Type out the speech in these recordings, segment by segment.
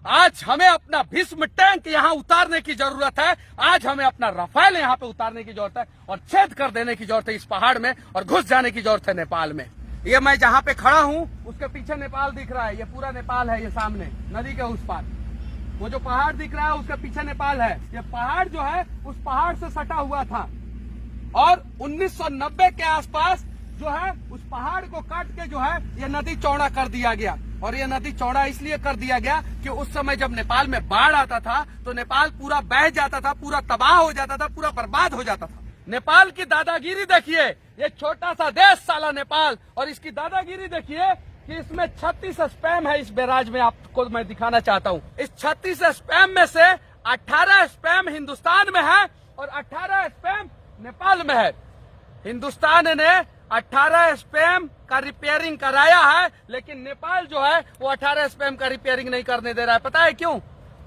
आज हमें अपना भीष्म टैंक यहाँ उतारने की जरूरत है। आज हमें अपना राफेल यहाँ पे उतारने की जरूरत है और छेद कर देने की जरूरत है इस पहाड़ में और घुस जाने की जरूरत है नेपाल में। ये मैं जहाँ पे खड़ा हूँ उसके पीछे नेपाल दिख रहा है, ये पूरा नेपाल है। ये सामने नदी के उस पार वो जो पहाड़ दिख रहा है उसके पीछे नेपाल है। ये पहाड़ जो है उस पहाड़ से सटा हुआ था और 1990 के आसपास जो है उस पहाड़ को काट के जो है ये नदी चौड़ा कर दिया गया। और ये नदी चौड़ा इसलिए कर दिया गया कि उस समय जब नेपाल में बाढ़ आता था तो नेपाल पूरा बह जाता था, पूरा तबाह हो जाता था, पूरा बर्बाद हो जाता था। नेपाल की दादागिरी देखिए, ये छोटा सा देश साला नेपाल, और इसकी दादागिरी देखिए कि इसमें 36 स्पैम है। इस बैराज में आपको मैं दिखाना चाहता हूँ। इस 36 स्पैम में से 18 स्पैम हिंदुस्तान में है और 18 स्पैम नेपाल में है। हिंदुस्तान ने 18 स्पैम का रिपेयरिंग कराया है, लेकिन नेपाल जो है वो 18 स्पैम का रिपेयरिंग नहीं करने दे रहा है। पता है क्यों?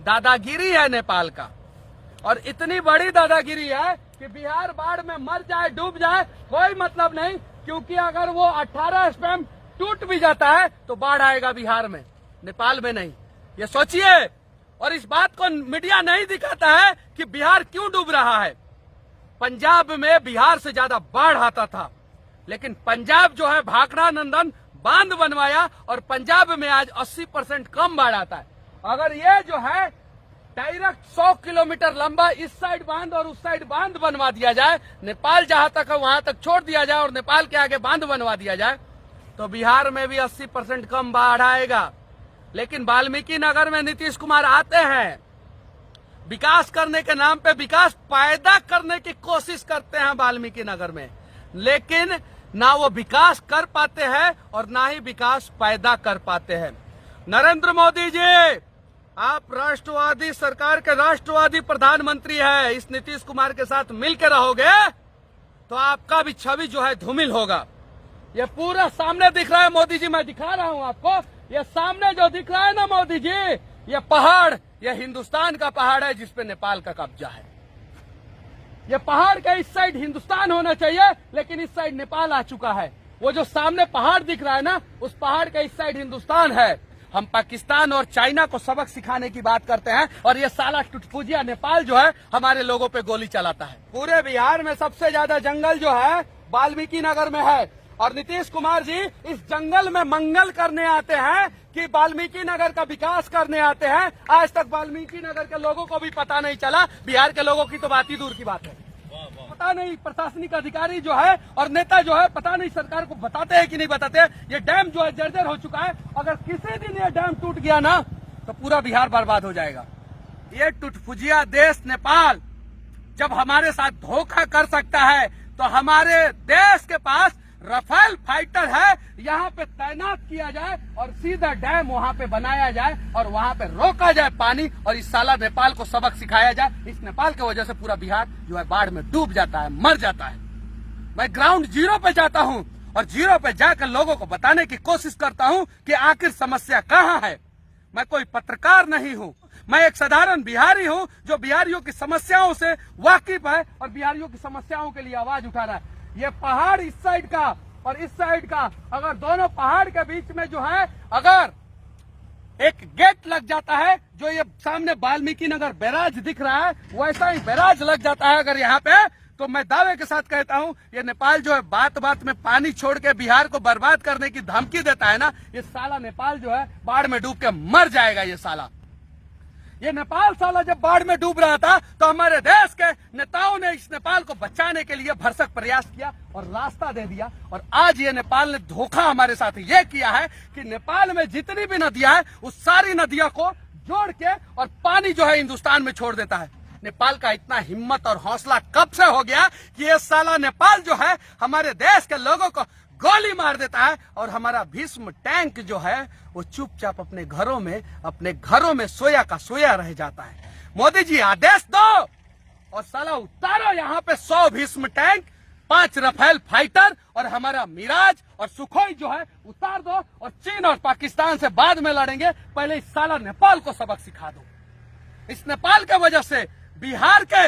दादागिरी है नेपाल का। और इतनी बड़ी दादागिरी है कि बिहार बाढ़ में मर जाए, डूब जाए, कोई मतलब नहीं, क्योंकि अगर वो 18 स्पैम टूट भी जाता है तो बाढ़ आएगा बिहार में, नेपाल में नहीं। ये सोचिए। और इस बात को मीडिया नहीं दिखाता है कि बिहार क्यों डूब रहा है। पंजाब में बिहार से ज्यादा बाढ़ आता था, लेकिन पंजाब जो है भाखड़ा नंदन बांध बनवाया और पंजाब में आज 80% कम बाढ़ आता है। अगर ये जो है डायरेक्ट 100 किलोमीटर लंबा इस साइड बांध और उस साइड बांध बनवा दिया जाए, नेपाल जहां तक है वहां तक छोड़ दिया जाए और नेपाल के आगे बांध बनवा दिया जाए, तो बिहार में भी 80% कम बाढ़ आएगा। लेकिन वाल्मीकि नगर में नीतीश कुमार आते हैं, विकास करने के नाम पे विकास पैदा करने की कोशिश करते हैं वाल्मीकि नगर में, लेकिन ना वो विकास कर पाते हैं और ना ही विकास पैदा कर पाते हैं। नरेंद्र मोदी जी, आप राष्ट्रवादी सरकार के राष्ट्रवादी प्रधानमंत्री है। इस नीतीश कुमार के साथ मिलकर रहोगे तो आपका भी छवि जो है धूमिल होगा। ये पूरा सामने दिख रहा है मोदी जी, मैं दिखा रहा हूं आपको। ये सामने जो दिख रहा है ना मोदी जी, ये पहाड़, ये हिंदुस्तान का पहाड़ है जिसपे नेपाल का कब्जा है। ये पहाड़ के इस साइड हिंदुस्तान होना चाहिए, लेकिन इस साइड नेपाल आ चुका है। वो जो सामने पहाड़ दिख रहा है ना, उस पहाड़ के इस साइड हिंदुस्तान है। हम पाकिस्तान और चाइना को सबक सिखाने की बात करते हैं और ये साला टुटपुजिया नेपाल जो है हमारे लोगों पे गोली चलाता है। पूरे बिहार में सबसे ज्यादा जंगल जो है वाल्मीकि नगर में है और नीतीश कुमार जी इस जंगल में मंगल करने आते हैं कि वाल्मीकि नगर का विकास करने आते हैं। आज तक वाल्मीकि नगर के लोगों को भी पता नहीं चला। बिहार के लोगों की तो बात ही दूर की बात है। पता नहीं प्रशासनिक अधिकारी जो है और नेता जो है, पता नहीं सरकार को बताते हैं कि नहीं बताते। ये डैम जो है जर्जर हो चुका है। अगर किसी दिन ये डैम टूट गया ना तो पूरा बिहार बर्बाद हो जाएगा। ये टुटपुजिया देश नेपाल जब हमारे साथ धोखा कर सकता है तो हमारे देश के पास राफेल फाइटर है, यहाँ पे तैनात किया जाए और सीधा डैम वहाँ पे बनाया जाए और वहाँ पे रोका जाए पानी और इस साला नेपाल को सबक सिखाया जाए। इस नेपाल की वजह से पूरा बिहार जो है बाढ़ में डूब जाता है, मर जाता है। मैं ग्राउंड जीरो पे जाता हूँ और जीरो पे जाकर लोगों को बताने की कोशिश करता हूँ कि आखिर समस्या कहाँ है। मैं कोई पत्रकार नहीं हूँ, मैं एक साधारण बिहारी हूँ जो बिहारियों की समस्याओं से वाकिफ है और बिहारियों की समस्याओं के लिए आवाज उठा रहा है। ये पहाड़ इस साइड का और इस साइड का, अगर दोनों पहाड़ के बीच में जो है अगर एक गेट लग जाता है, जो ये सामने वाल्मीकि नगर बैराज दिख रहा है वैसा ही बैराज लग जाता है अगर यहाँ पे, तो मैं दावे के साथ कहता हूँ ये नेपाल जो है बात बात में पानी छोड़ के बिहार को बर्बाद करने की धमकी देता है ना, ये साला नेपाल जो है बाढ़ में डूब के मर जाएगा। ये साला, ये नेपाल साला जब बाढ़ में डूब रहा था तो हमारे देश के नेताओं ने इस नेपाल को बचाने के लिए भरसक प्रयास किया और रास्ता दे दिया। और आज ये नेपाल ने धोखा हमारे साथ ये किया है कि नेपाल में जितनी भी नदियां हैं उस सारी नदियों को जोड़ के और पानी जो है हिंदुस्तान में छोड़ देता है। नेपाल का इतना हिम्मत और हौसला कब से हो गया कि ये साला नेपाल जो है हमारे देश के लोगों को गोली मार देता है और हमारा भीष्म टैंक जो है वो चुपचाप अपने घरों में सोया का सोया रह जाता है। मोदी जी आदेश दो और साला उतारो यहाँ पे 100 भीष्म टैंक, 5 राफेल फाइटर और हमारा मिराज और सुखोई जो है उतार दो और चीन और पाकिस्तान से बाद में लड़ेंगे। पहले इस साला नेपाल को सबक सिखा दो। इस नेपाल के वजह से बिहार के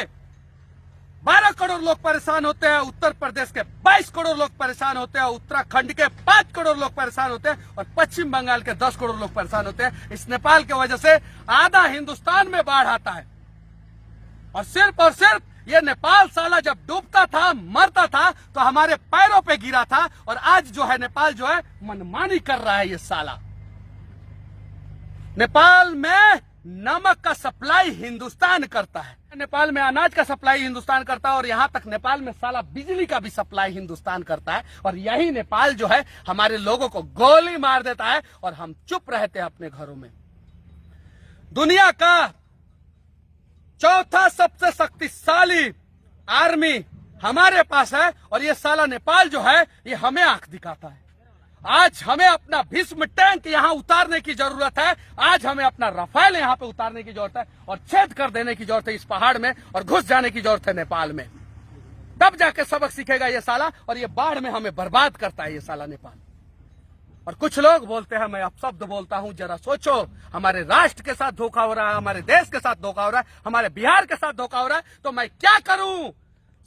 12 करोड़ लोग परेशान होते हैं, उत्तर प्रदेश के 22 करोड़ लोग परेशान होते हैं, उत्तराखंड के 5 करोड़ लोग परेशान होते हैं और पश्चिम बंगाल के 10 करोड़ लोग परेशान होते हैं। इस नेपाल की वजह से आधा हिंदुस्तान में बाढ़ आता है और सिर्फ ये नेपाल साला जब डूबता था, मरता था, तो हमारे पैरों पे गिरा था और आज जो है नेपाल जो है मनमानी कर रहा है। ये साला नेपाल में नमक का सप्लाई हिंदुस्तान करता है, नेपाल में अनाज का सप्लाई हिंदुस्तान करता है और यहां तक नेपाल में साला बिजली का भी सप्लाई हिंदुस्तान करता है। और यही नेपाल जो है हमारे लोगों को गोली मार देता है और हम चुप रहते हैं अपने घरों में। दुनिया का चौथा सबसे शक्तिशाली आर्मी हमारे पास है और ये साला नेपाल जो है ये हमें आंख दिखाता है। आज हमें अपना भीष्म टैंक यहां उतारने की जरूरत है, आज हमें अपना रफाल यहां पे उतारने की जरूरत है और छेद कर देने की जरूरत है इस पहाड़ में और घुस जाने की जरूरत है नेपाल में। तब जाके सबक सीखेगा ये साला और ये बाढ़ में हमें बर्बाद करता है ये साला नेपाल। और कुछ लोग बोलते हैं, मैं अपशब्द बोलता हूं, जरा सोचो, हमारे राष्ट्र के साथ धोखा हो रहा है, हमारे देश के साथ धोखा हो रहा है, हमारे बिहार के साथ धोखा हो रहा है, तो मैं क्या करूं?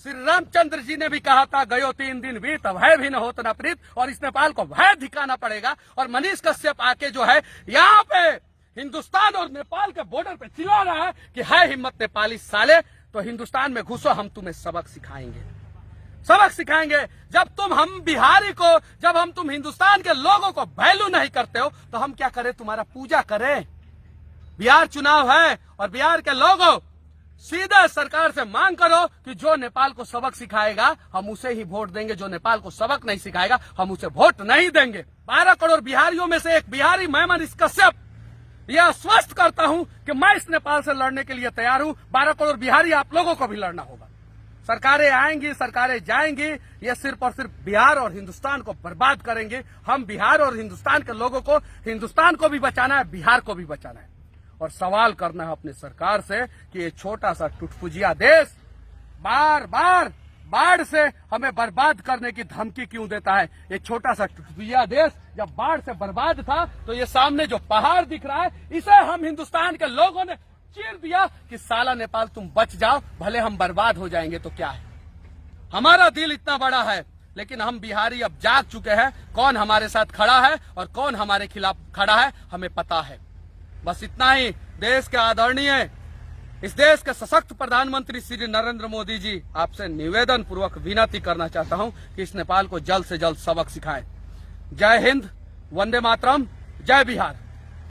श्री रामचंद्र जी ने भी कहा था, गयो 3 दिन बीत भय भी न होत न प्रीत, और इस नेपाल को भय दिखाना पड़ेगा। और मनीष कश्यप आके जो है यहाँ पे हिंदुस्तान और नेपाल के बॉर्डर पे चिल्ला रहा है कि है हिम्मत नेपाली साले, तो हिंदुस्तान में घुसो, हम तुम्हें सबक सिखाएंगे, सबक सिखाएंगे। जब हम बिहारी को, जब तुम हिंदुस्तान के लोगों को वैल्यू नहीं करते हो तो हम क्या करें? तुम्हारा पूजा करें? बिहार चुनाव है और बिहार के लोगों सीधे सरकार से मांग करो कि जो नेपाल को सबक सिखाएगा हम उसे ही वोट देंगे, जो नेपाल को सबक नहीं सिखाएगा हम उसे वोट नहीं देंगे। 12 करोड़ बिहारियों में से एक बिहारी मैं मनीष कश्यप यह आश्वस्त करता हूं कि मैं इस नेपाल से लड़ने के लिए तैयार हूं। 12 करोड़ बिहारी आप लोगों को भी लड़ना होगा। सरकारें आएंगी, सरकारें जाएंगी, ये सिर्फ और सिर्फ बिहार और हिंदुस्तान को बर्बाद करेंगे। हम बिहार और हिंदुस्तान के लोगों को, हिंदुस्तान को भी बचाना है, बिहार को भी बचाना है और सवाल करना है अपनी सरकार से कि ये छोटा सा टुटपुजिया देश बार बार बाढ़ से हमें बर्बाद करने की धमकी क्यों देता है? ये छोटा सा टुटपुजिया देश जब बाढ़ से बर्बाद था तो ये सामने जो पहाड़ दिख रहा है इसे हम हिंदुस्तान के लोगों ने चीर दिया कि साला नेपाल तुम बच जाओ, भले हम बर्बाद हो जाएंगे तो क्या है। हमारा दिल इतना बड़ा है, लेकिन हम बिहारी अब जाग चुके हैं कौन हमारे साथ खड़ा है और कौन हमारे खिलाफ खड़ा है, हमें पता है। बस इतना ही। देश के आदरणीय, इस देश के सशक्त प्रधानमंत्री श्री नरेंद्र मोदी जी, आपसे निवेदन पूर्वक विनती करना चाहता हूं कि इस नेपाल को जल्द से जल्द सबक सिखाएं। जय हिंद, वंदे मातरम, जय बिहार।